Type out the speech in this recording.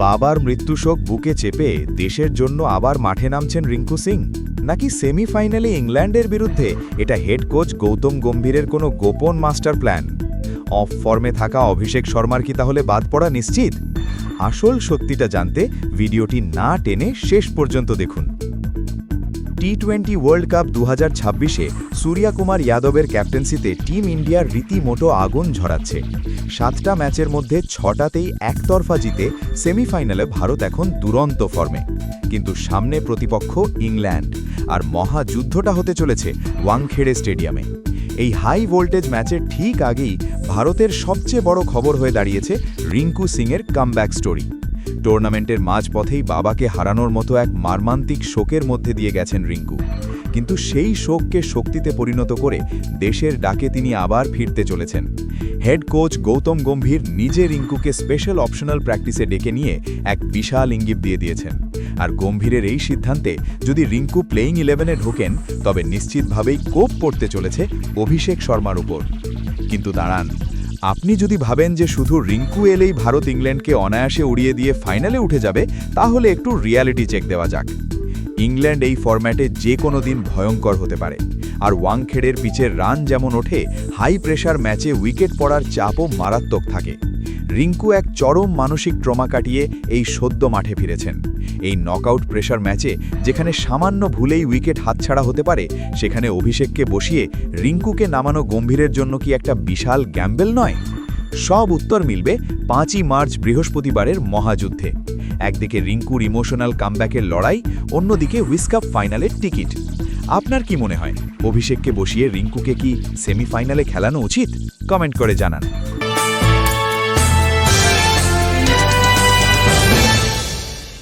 বাবার মৃত্যুশোক বুকে চেপে দেশের জন্য আবার মাঠে নামছেন রিঙ্কু সিং, নাকি সেমিফাইনালে ইংল্যান্ডের বিরুদ্ধে এটা হেড কোচ গৌতম গম্ভীরের কোনো গোপন মাস্টার প্ল্যান? অফ ফর্মে থাকা অভিষেক শর্মার কি তাহলে বাদ পড়া নিশ্চিত? আসল সত্যিটা জানতে ভিডিওটি না টেনে শেষ পর্যন্ত দেখুন। টি-20 ওয়ার্ল্ড কাপ 2026-এ সূর্যকুমার যাদবের ক্যাপ্টেন্সিতে টিম ইন্ডিয়ার রীতিমতো আগুন ঝরাচ্ছে। 7টা ম্যাচের মধ্যে 6টাতেই একতরফা জিতে সেমিফাইনালে ভারত এখন দুরন্ত ফর্মে। কিন্তু সামনে প্রতিপক্ষ ইংল্যান্ড, আর মহাযুদ্ধটা হতে চলেছে ওয়াংখেড়ে স্টেডিয়ামে। এই হাই ভোল্টেজ ম্যাচের ঠিক আগেই ভারতের সবচেয়ে বড় খবর হয়ে দাঁড়িয়েছে রিঙ্কু সিংয়ের কামব্যাক স্টোরি। টুর্নামেন্টের মাঝপথেই বাবাকে হারানোর মতো এক মর্মান্তিক শোকের মধ্যে দিয়ে গেছেন রিঙ্কু, কিন্তু সেই শোককে শক্তিতে পরিণত করে দেশের ডাকে তিনি আবার ফিরতে চলেছেন। হেড কোচ গৌতম গম্ভীর নিজে রিঙ্কুকে স্পেশাল অপশনাল প্র্যাকটিসে ডেকে নিয়ে এক বিশাল ইঙ্গিত দিয়ে দিয়েছেন। আর গম্ভীরের এই সিদ্ধান্তে যদি রিঙ্কু প্লেইং 11-এ ঢোকেন, তবে নিশ্চিতভাবেই কোপ পড়তে চলেছে অভিষেক শর্মার উপর। কিন্তু দাঁড়ান, আপনি যদি ভাবেন যে শুধু রিঙ্কু এলেই ভারত ইংল্যান্ডকে অনায়াসে উড়িয়ে দিয়ে ফাইনালে উঠে যাবে, তাহলে একটু রিয়ালিটি চেক দেওয়া যাক। ইংল্যান্ড এই ফরম্যাটে যে কোনো দিন ভয়ঙ্কর হতে পারে, আর ওয়াংখেড়ের পিচের রান যেমন ওঠে, হাই প্রেশার ম্যাচে উইকেট পড়ার চাপও মারাত্মক থাকে। রিঙ্কু এক চরম মানসিক ট্রমা কাটিয়ে এই সদ্য মাঠে ফিরেছেন। এই নকআউট প্রেশার ম্যাচে যেখানে সামান্য ভুলেই উইকেট হাতছাড়া হতে পারে, সেখানে অভিষেককে বসিয়ে রিঙ্কুকে নামানো গম্ভীরের জন্য কি একটা বিশাল গ্যাম্বেল নয়? সব উত্তর মিলবে 5ই মার্চ বৃহস্পতিবারের মহাযুদ্ধে। একদিকে রিঙ্কুর ইমোশনাল কামব্যাকের লড়াই, অন্যদিকে উইসকাপ ফাইনালের টিকিট। আপনার কি মনে হয়, অভিষেককে বসিয়ে রিঙ্কুকে কি সেমিফাইনালে খেলানো উচিত? কমেন্ট করে জানান।